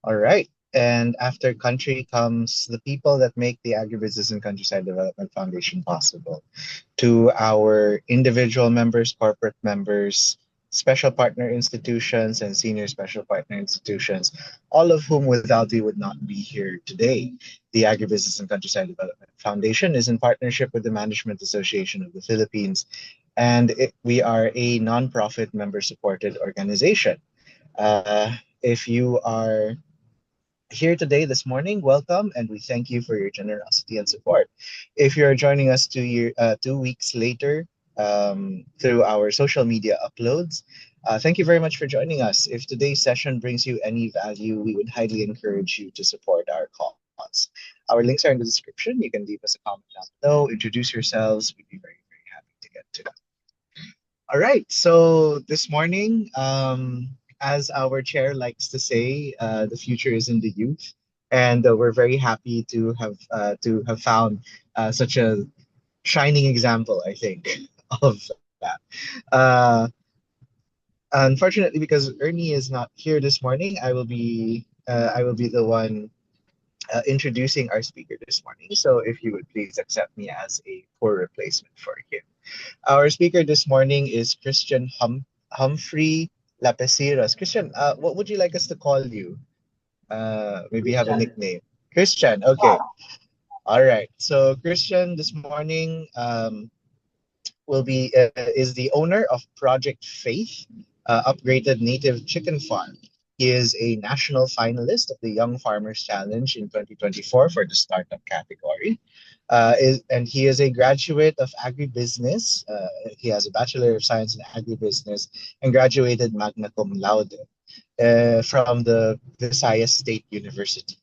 All right. And after country comes the people that make the Agribusiness and Countryside Development Foundation possible. To our individual members, corporate members, special partner institutions, and senior special partner institutions, all of whom without you would not be here today. The Agribusiness and Countryside Development Foundation is in partnership with the Management Association of the Philippines, and we are a nonprofit member supported organization. If you are here today this morning, welcome, and we thank you for your generosity and support. If you're joining us 2 weeks later through our social media uploads, thank you very much for joining us. If today's session brings you any value, we would highly encourage you to support our cause. Our links are in the description. You can leave us a comment down below, introduce yourselves. We'd be very, very happy to get to that. All right. So this morning, as our chair likes to say, the future is in the youth, and we're very happy to have found such a shining example, I think, of that. Uh, Unfortunately, because Ernie is not here this morning, I will be the one introducing our speaker this morning. So if you would please accept me as a poor replacement for him. Our speaker this morning is Christian Humphrey Lapesiras. Christian, what would you like us to call you? Maybe have a Christian. nickname. Christian, okay. All right. So Christian this morning will be is the owner of Project Faith, upgraded native chicken farm. He is a national finalist of the Young Farmers Challenge in 2024 for the startup category. And he is a graduate of agribusiness. He has a Bachelor of Science in Agribusiness and graduated magna cum laude from the Visayas State University.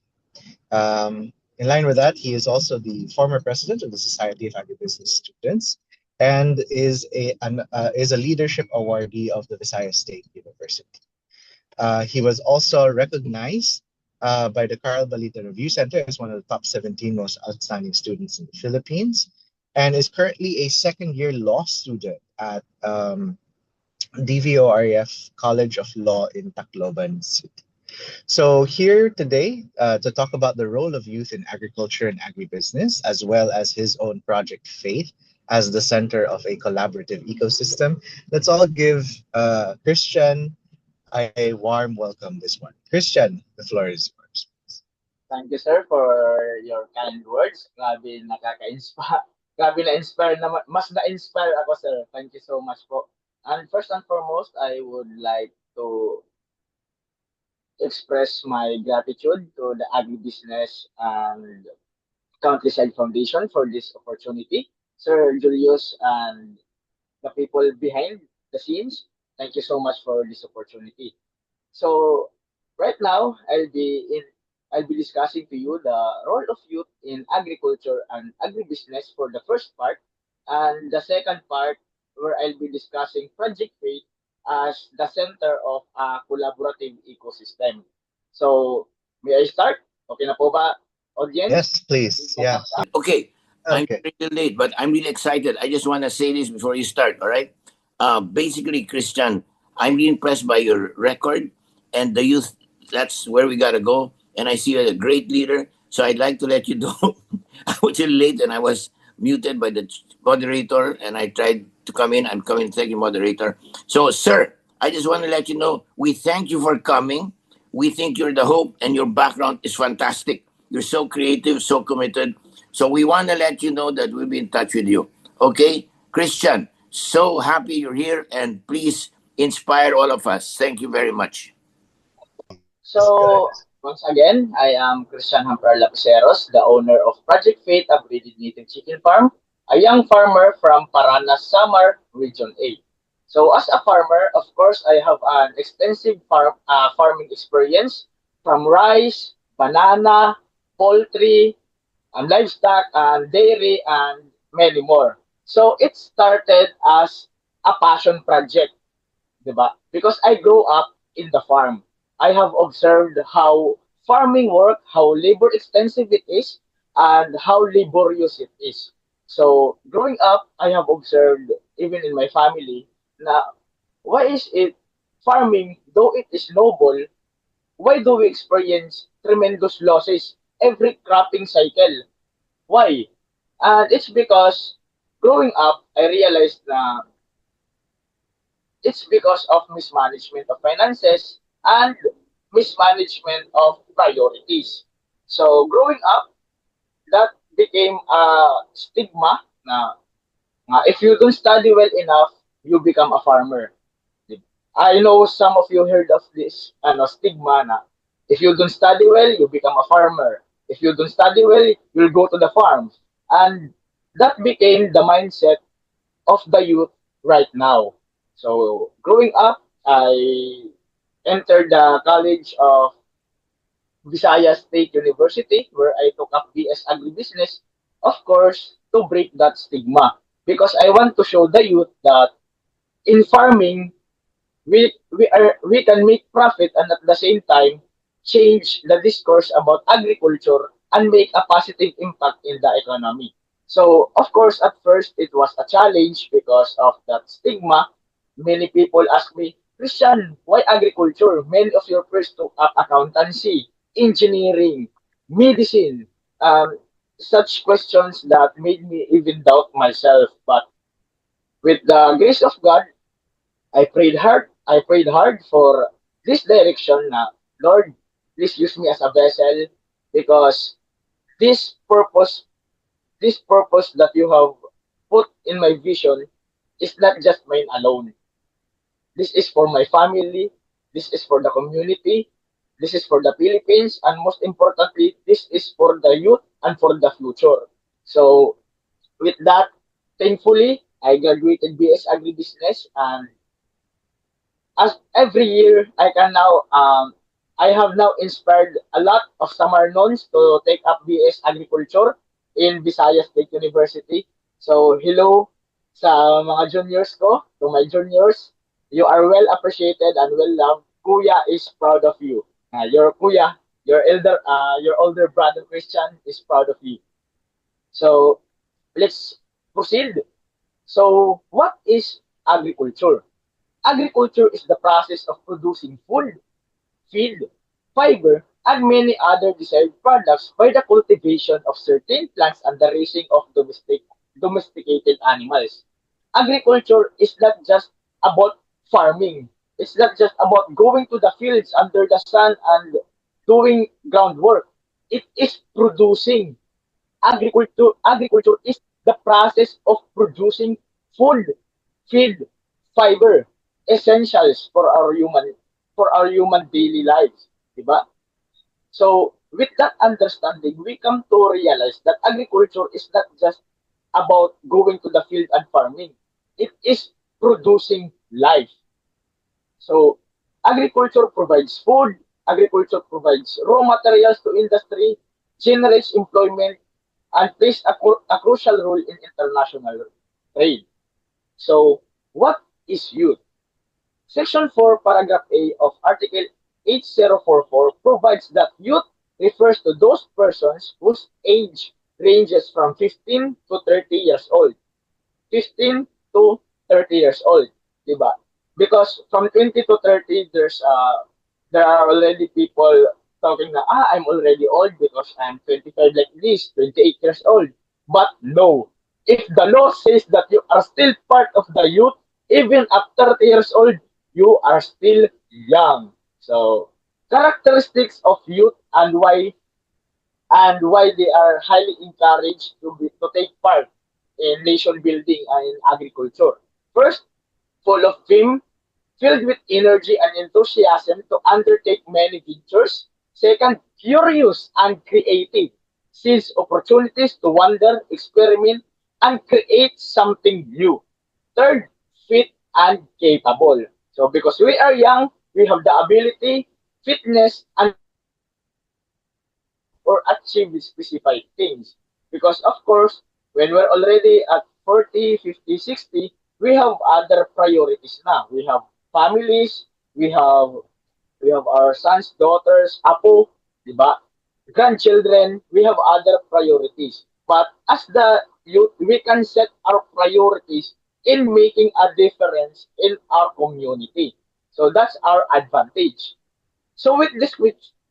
In line with that, he is also the former president of the Society of Agribusiness Students and is a leadership awardee of the Visayas State University. He was also recognized by the Carl Balita Review Center as one of the top 17 most outstanding students in the Philippines, and is currently a second-year law student at DVORF College of Law in Tacloban City. So here today to talk about the role of youth in agriculture and agribusiness, as well as his own project Faith as the center of a collaborative ecosystem. Let's all give Christian a warm welcome this morning. Christian, the floor is yours. Thank you, sir, for your kind words. Grabe, nakaka-inspire. Grabe na-inspire naman. Mas na-inspire ako, sir. Thank you so much po. And first and foremost, I would like to express my gratitude to the Agribusiness and Countryside Foundation for this opportunity. Sir Julius and the people behind the scenes, thank you so much for this opportunity. So right now I'll be discussing to you the role of youth in agriculture and agribusiness for the first part, and the second part where I'll be discussing Project Faith as the center of a collaborative ecosystem. So may I start? Okay na po ba, audience? Yes, please. Yeah. Okay, I'm Okay. really late, but I'm really excited. I just want to say this before you start, all right? Basically, Christian, I'm really impressed by your record and the youth. That's where we got to go. And I see you're a great leader. So I'd like to let you know I was a little late and I was muted by the moderator and I tried to come in. I'm coming, thank you, moderator. So, sir, I just want to let you know we thank you for coming. We think you're the hope and your background is fantastic. You're so creative, so committed. So we want to let you know that we'll be in touch with you. Okay? Christian, so happy you're here and please inspire all of us. Thank you very much. Yes, go ahead. So, once again, I am Christian Hampar Lapiceros, the owner of Project Faith Upgraded Native Chicken Farm, a young farmer from Paranas, Samar, Region 8. So, as a farmer, of course, I have an extensive farming experience from rice, banana, poultry, and livestock, and dairy, and many more. So, it started as a passion project, diba? Because I grew up in the farm. I have observed how farming work, how labor extensive it is, and how laborious it is. So growing up, I have observed even in my family na why is it farming, though it is noble, why do we experience tremendous losses every cropping cycle? Why? And it's because growing up, I realized that it's because of mismanagement of finances and mismanagement of priorities. So growing up, that became a stigma na, if you don't study well enough, you become a farmer. I know some of you heard of this stigma na if you don't study well, you become a farmer. If you don't study well, you'll go to the farm. And that became the mindset of the youth right now. So growing up, I entered the College of Visayas State University where I took up BS Agribusiness, of course, to break that stigma. Because I want to show the youth that in farming, we can make profit and at the same time change the discourse about agriculture and make a positive impact in the economy. So of course at first it was a challenge because of that stigma. Many people ask me, Christian, why agriculture? Many of your peers took up accountancy, engineering, medicine, such questions that made me even doubt myself. But with the grace of God, I prayed hard. I prayed hard for this direction na, Lord, please use me as a vessel because this purpose, this purpose that you have put in my vision is not just mine alone. This is for my family. This is for the community. This is for the Philippines. And most importantly, this is for the youth and for the future. So with that, thankfully, I graduated BS Agribusiness and as every year I have now inspired a lot of Samarnons to take up BS Agriculture in Visayas State University. So hello sa mga juniors ko, to my juniors, you are well appreciated and well loved. Kuya is proud of you. Your kuya, your older brother Christian is proud of you. So let's proceed. So what is agriculture? Agriculture is the process of producing food, feed, fiber, and many other desired products by the cultivation of certain plants and the raising of domesticated animals. Agriculture is not just about farming. It's not just about going to the fields under the sun and doing groundwork. It is producing. Agriculture is the process of producing food, feed, fiber, essentials for our human daily lives, diba? So with that understanding, we come to realize that agriculture is not just about going to the field and farming. It is producing life. So agriculture provides food, agriculture provides raw materials to industry, generates employment, and plays a crucial role in international trade. So what is youth? Section 4, paragraph A of Article 8044 provides that youth refers to those persons whose age ranges from 15 to 30 years old. 15 to 30 years old, diba? Because from 20 to 30, there are already people talking na, I'm already old because I'm 25 like this, 28 years old. But no, if the law says that you are still part of the youth, even at 30 years old, you are still young. So, characteristics of youth and why they are highly encouraged to take part in nation building and in agriculture. First, full of vim, filled with energy and enthusiasm to undertake many ventures. Second, curious and creative, sees opportunities to wander, experiment, and create something new. Third, fit and capable. So because we are young, we have the ability, fitness, and or achieve specific things. Because of course, when we're already at 40, 50, 60, we have other priorities now. We have families, we have our sons, daughters, apo, diba? Grandchildren, we have other priorities. But as the youth, we can set our priorities in making a difference in our community. So that's our advantage. So with this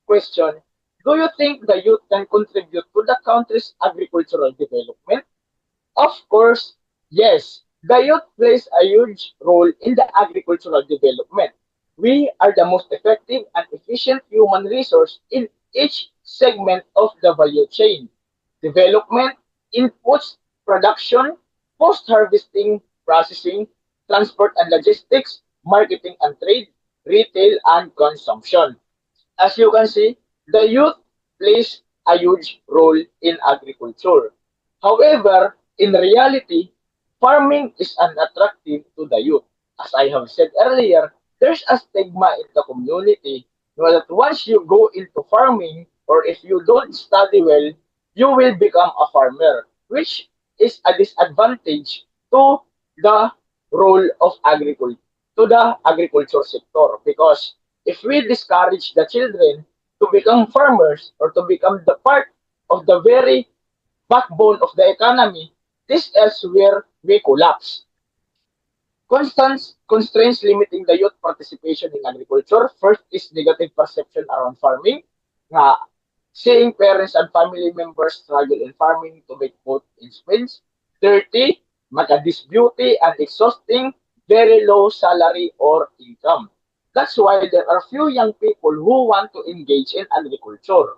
question, do you think the youth can contribute to the country's agricultural development? Of course, yes. The youth plays a huge role in the agricultural development. We are the most effective and efficient human resource in each segment of the value chain. Development, inputs, production, post-harvesting, processing, transport and logistics, marketing and trade, retail and consumption. As you can see, the youth plays a huge role in agriculture. However, in reality, farming is unattractive to the youth. As I have said earlier, there's a stigma in the community that once you go into farming or if you don't study well, you will become a farmer, which is a disadvantage to the role of agriculture, to the agriculture sector. Because if we discourage the children to become farmers or to become the part of the very backbone of the economy, this is where we collapse. Constant constraints limiting the youth participation in agriculture. First is negative perception around farming. Nga, seeing parents and family members struggle in farming to make both ends meet. 30, makadis beauty and exhausting, very low salary or income. That's why there are few young people who want to engage in agriculture.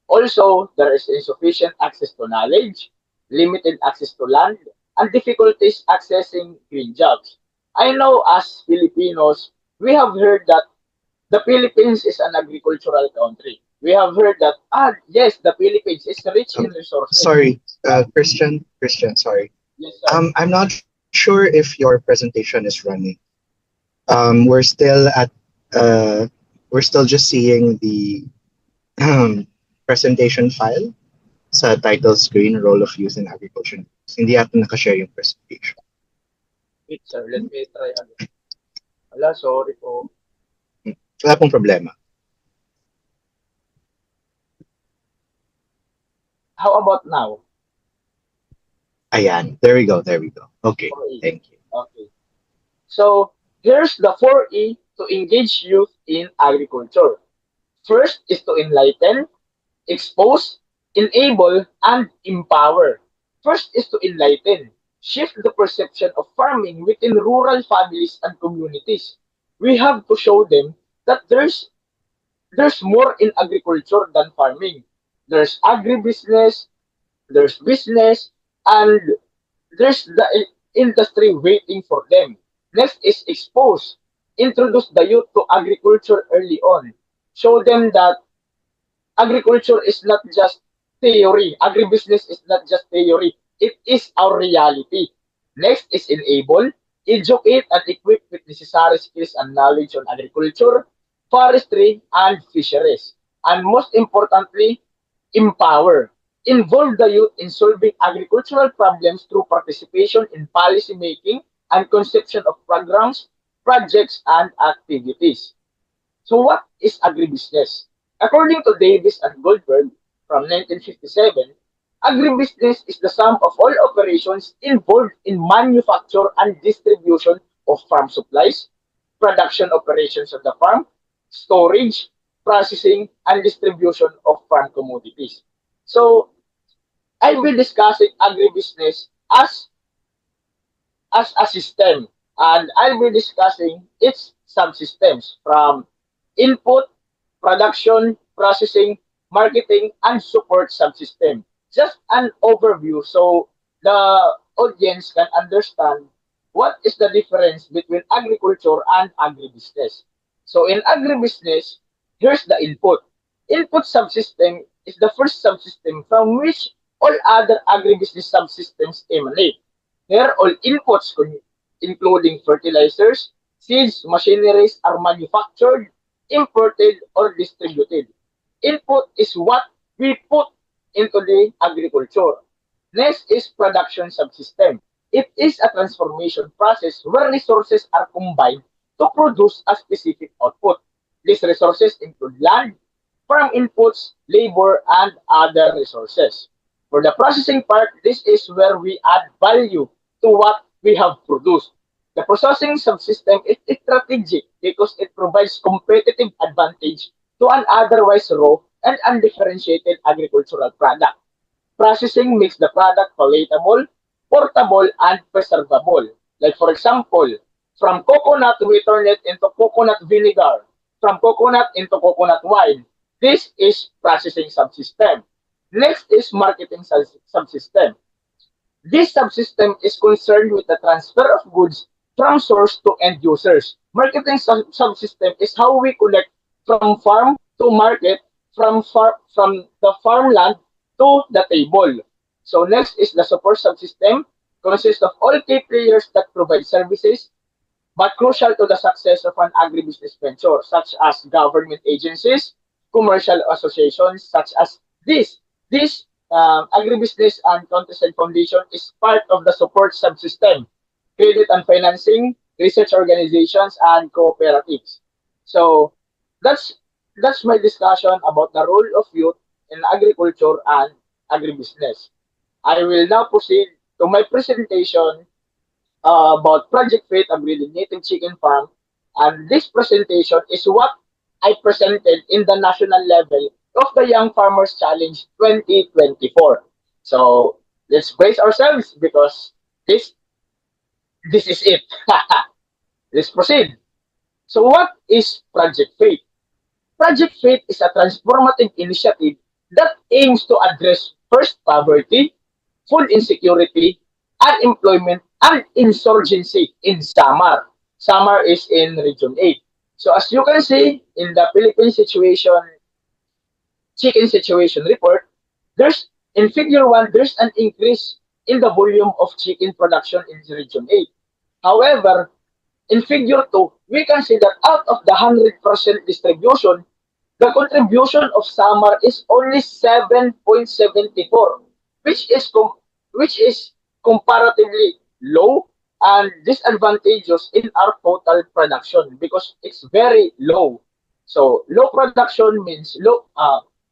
Also, there is insufficient access to knowledge, limited access to land, and difficulties accessing green jobs. I know as Filipinos, we have heard that the Philippines is an agricultural country. We have heard that, yes, the Philippines is rich in Um, resources. sorry, Christian, sorry. Yes, sir. I'm not sure if your presentation is running. We're still at, uh, we're still just seeing the presentation file sa title screen, Role of Youth in Agriculture. Hindi ata nakashare yung presentation. Wait, sir. Let me try again. Wala, sorry po. Wala pong problema. How about now? Ayan, there we go. Okay, 4E. thank you. Okay. So, here's the 4E to engage youth in agriculture. First is to enlighten, expose, enable, and empower. First is to enlighten, shift the perception of farming within rural families and communities. We have to show them that there's more in agriculture than farming. There's agribusiness, there's business, and there's the industry waiting for them. Next is expose. Introduce the youth to agriculture early on. Show them that agriculture is not just theory. Agribusiness is not just theory. It is our reality. Next is enable, educate and equip with necessary skills and knowledge on agriculture, forestry, and fisheries. And most importantly, empower. Involve the youth in solving agricultural problems through participation in policy making and conception of programs, projects, and activities. So what is agribusiness? According to Davis and Goldberg from 1957, agribusiness is the sum of all operations involved in manufacture and distribution of farm supplies, production operations of the farm, storage, processing, and distribution of farm commodities. So I will discussing agribusiness as a system, and I'll be discussing its subsystems from input, production, processing, marketing, and support subsystem. Just an overview so the audience can understand what is the difference between agriculture and agribusiness. So in agribusiness, here's the input. Input subsystem is the first subsystem from which all other agribusiness subsystems emanate. Here, all inputs, including fertilizers, seeds, machineries, are manufactured, imported, or distributed. Input is what we put into the agriculture. Next is production subsystem. It is a transformation process where resources are combined to produce a specific output. These resources include land, farm inputs, labor, and other resources. For the processing part, this is where we add value to what we have produced. The processing subsystem is strategic because because it provides competitive advantage to an otherwise raw and undifferentiated agricultural product. Processing makes the product palatable, portable, and preservable. Like for example, from coconut we turn it into coconut vinegar, from coconut into coconut wine. This is processing subsystem. Next is marketing subsystem. This subsystem is concerned with the transfer of goods from source to end users. Marketing subsystem is how we connect from farm to market, from the farmland to the table. So next is the support subsystem, consists of all key players that provide services but crucial to the success of an agribusiness venture, such as government agencies, commercial associations, such as this. This Agribusiness and Countryside Foundation is part of the support subsystem, credit and financing, research organizations, and cooperatives. So that's that's my discussion about the role of youth in agriculture and agribusiness. I will now proceed to my presentation about Project Faith, a breeding native chicken farm. And this presentation is what I presented in the national level of the Young Farmers Challenge 2024. So let's brace ourselves because this this is it. Let's proceed. So what is Project Faith? Project Faith is a transformative initiative that aims to address first poverty, food insecurity, unemployment, and insurgency in Samar. Samar is in Region 8. So as you can see in the Philippine chicken situation report, there's in figure 1, there's an increase in the volume of chicken production in Region 8. However, in figure 2, we can see that out of the 100% distribution, the contribution of Samar is only 7.74, which is which is comparatively low and disadvantageous in our total production because it's very low. So low production means low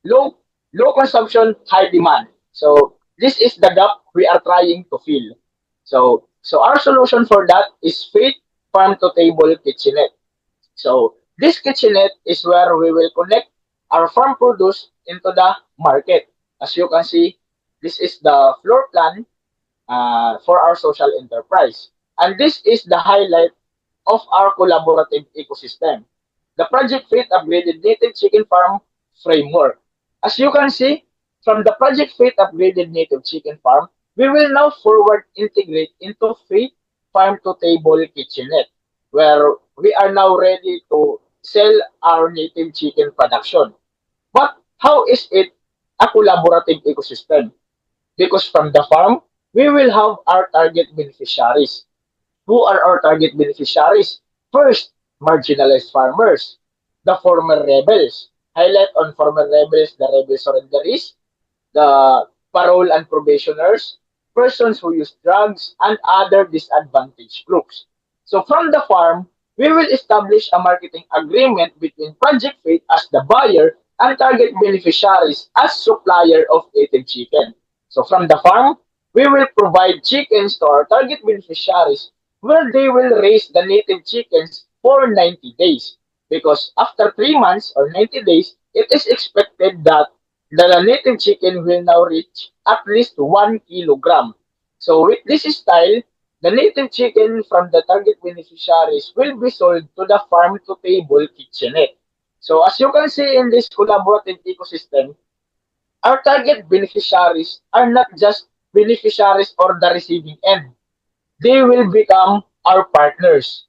low consumption, high demand. So this is the gap we are trying to fill. So our solution for that is Faith Farm to Table Kitchenette. So this kitchenette is where we will connect our farm produce into the market. As you can see, this is the floor plan for our social enterprise. And this is the highlight of our collaborative ecosystem. The Project Faith Upgraded Native Chicken Farm framework. As you can see, from the Project Faith Upgraded Native Chicken Farm, we will now forward integrate into Faith Farm to Table Kitchenette, where we are now ready to sell our native chicken production. But how is it a collaborative ecosystem? Because from the farm, we will have our target beneficiaries. Who are our target beneficiaries? First, marginalized farmers, the former rebels. Highlight on former rebels, the rebel surrenderies, the parole and probationers, persons who use drugs, and other disadvantaged groups. So from the farm, we will establish a marketing agreement between Project Faith as the buyer and target beneficiaries as supplier of native chicken. So from the farm, we will provide chickens to our target beneficiaries where they will raise the native chickens for 90 days. Because after 3 months or 90 days, it is expected that the native chicken will now reach at least 1 kilogram. So with this style, the native chicken from the target beneficiaries will be sold to the farm-to-table kitchenette. So as you can see in this collaborative ecosystem, our target beneficiaries are not just beneficiaries or the receiving end. They will become our partners.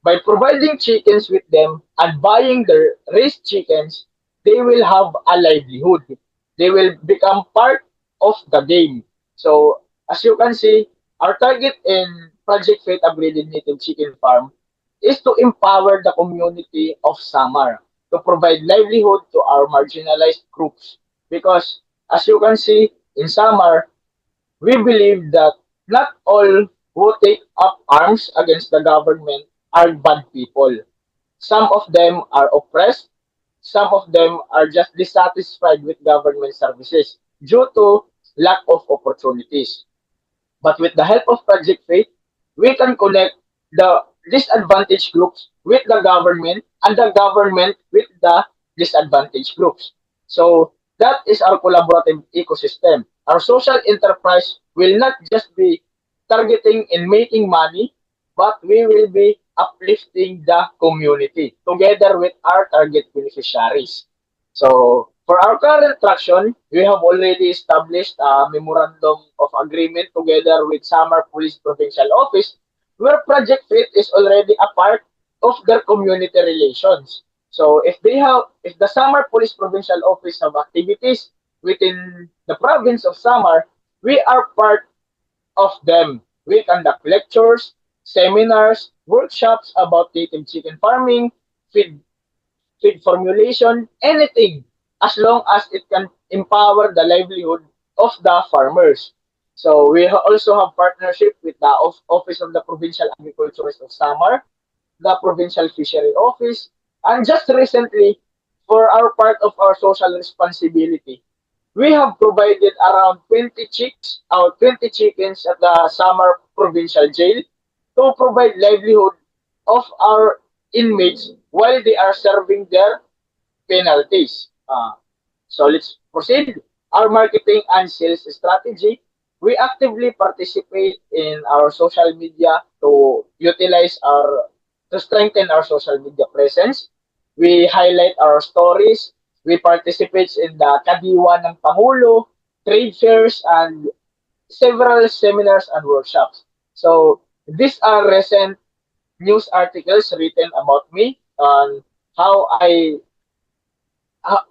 By providing chickens with them and buying their raised chickens, they will have a livelihood. They will become part of the game. So, as you can see, our target in Project Faith Upgraded Native Chicken Farm is to empower the community of Samar to provide livelihood to our marginalized groups. Because, as you can see, in Samar, we believe that not all who take up arms against the government are bad people. Some of them are oppressed. Some of them are just dissatisfied with government services due to lack of opportunities. But with the help of Project Faith, we can connect the disadvantaged groups with the government and the government with the disadvantaged groups. So that is our collaborative ecosystem. Our social enterprise will not just be targeting and making money, but we will be uplifting the community together with our target beneficiaries. So for our current traction, we have already established a memorandum of agreement together with Samar Police Provincial Office where Project Fit is already a part of their community relations. So if the Samar Police Provincial Office have activities within the province of Samar, we are part of them. We conduct lectures, seminars, workshops about native chicken farming, feed feed formulation, anything, as long as it can empower the livelihood of the farmers. So we also have partnership with the Office of the Provincial Agriculturist of Samar, the Provincial Fishery Office, and just recently, for our part of our social responsibility, we have provided around 20 chicks or 20 chickens at the Samar Provincial Jail to provide livelihood of our inmates while they are serving their penalties. So let's proceed. Our marketing and sales strategy. We actively participate in our social media to strengthen our social media presence. We highlight our stories. We participate in the Kadiwa ng Pangulo, trade fairs, and several seminars and workshops. So these are recent news articles written about me how I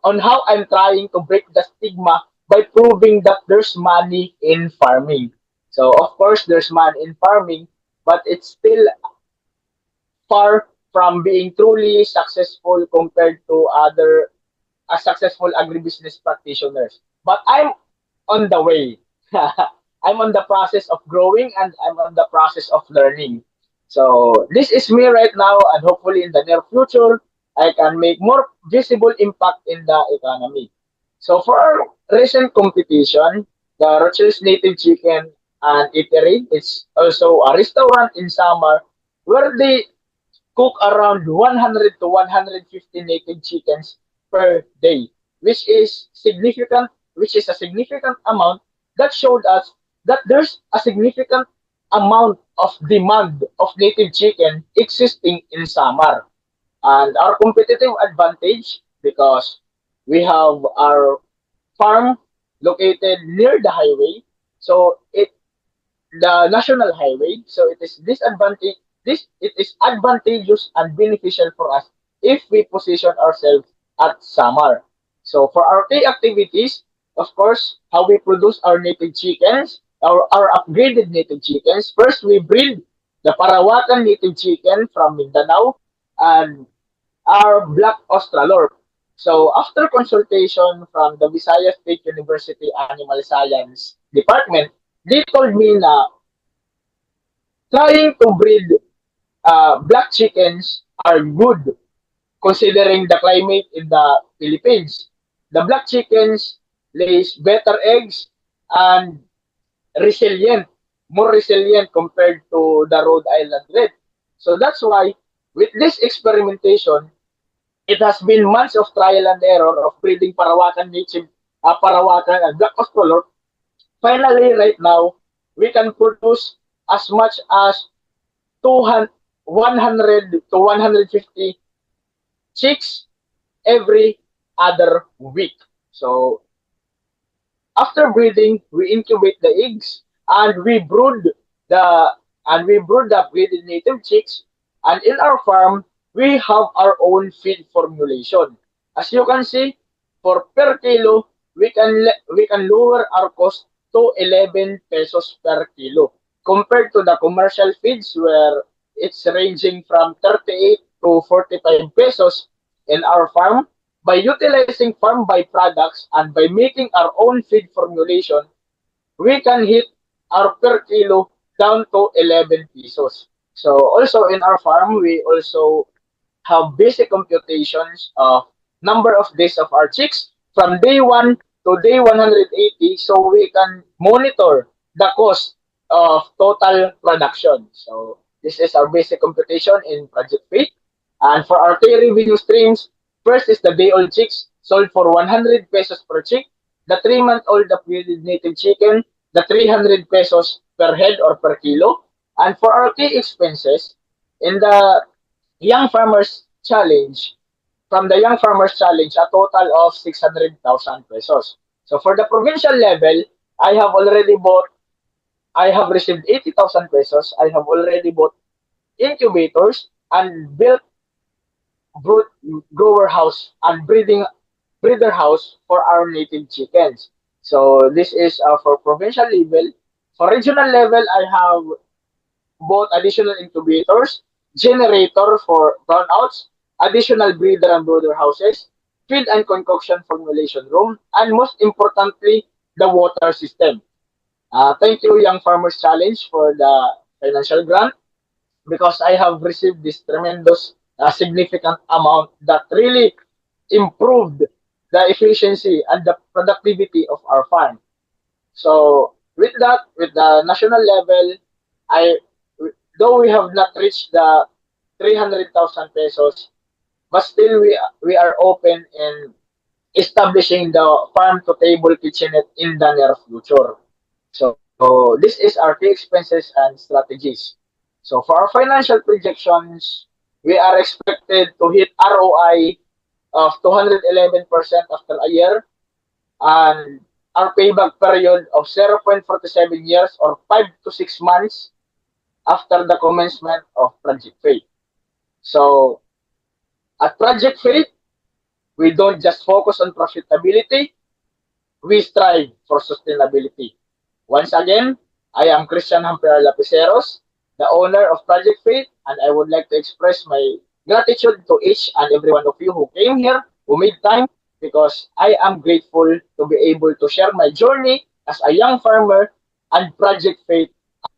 on how I'm trying to break the stigma by proving that there's money in farming. So of course there's money in farming, but it's still far from being truly successful compared to other successful agribusiness practitioners. But I'm on the way. I'm on the process of growing and I'm on the process of learning. So this is me right now, and hopefully in the near future, I can make more visible impact in the economy. So for our recent competition, the Rochelle Native Chicken and Eatery, it's also a restaurant in Samar where they cook around 100 to 150 native chickens per day, which is a significant amount that showed us that there's a significant amount of demand of native chicken existing in Samar. And our competitive advantage, because we have our farm located near the highway, so the national highway, so it is advantageous and beneficial for us if we position ourselves at Samar. So for our key activities, of course, how we produce our native chickens, our upgraded native chickens. First, we breed the Parawakan native chicken from Mindanao and our Black Australorp. So after consultation from the Visayas State University Animal Science Department, they told me na trying to breed black chickens are good considering the climate in the Philippines. The black chickens lays better eggs and resilient, more resilient compared to the Rhode Island Red. So that's why with this experimentation, it has been months of trial and error of breeding Parawakan native, Parawakan and Black Australorp. Finally, right now, we can produce as much as 200, 100 to 150 chicks every other week. So after breeding, we incubate the eggs and the we brood the breeded native chicks. And in our farm, we have our own feed formulation. As you can see, for per kilo, we can lower our cost to 11 pesos per kilo compared to the commercial feeds where it's ranging from 38 to 45 pesos in our farm. By utilizing farm byproducts and by making our own feed formulation, we can hit our per kilo down to 11 pesos. So also in our farm, we also have basic computations of number of days of our chicks from day 1 to day 180 so we can monitor the cost of total production. So This is our basic computation in Project Faith. And for our key revenue streams, first is the day-old chicks sold for 100 pesos per chick, the 3-month-old upgraded native chicken, the 300 pesos per head or per kilo. And for our key expenses, in the Young Farmers Challenge, from the Young Farmers Challenge, a total of 600,000 pesos. So for the provincial level, I have already bought, I have received 80,000 pesos. I have already bought incubators and built brood grower house and breeder house for our native chickens. So this is for provincial level. For regional level, I have both additional incubators, generator for brownouts, additional breeder and brooder houses, feed and concoction formulation room, and most importantly, the water system. Thank you, Young Farmers Challenge, for the financial grant because I have received this tremendous significant amount that really improved the efficiency and the productivity of our farm. So with that, with the national level, I though we have not reached the 300,000 pesos, but still we are open in establishing the farm to table kitchenette in the near future. So this is our key expenses and strategies. So for our financial projections, we are expected to hit ROI of 211% after a year and our payback period of 0.47 years or 5 to 6 months after the commencement of Project Faith. So at Project Faith, we don't just focus on profitability, we strive for sustainability. Once again, I am Christian Hamper Lapiceros, the owner of Project Faith, and I would like to express my gratitude to each and every one of you who came here, who made time, because I am grateful to be able to share my journey as a young farmer and Project Faith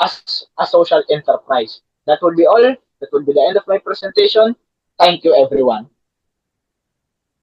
as a social enterprise. That would be all. That would be the end of my presentation. Thank you, everyone.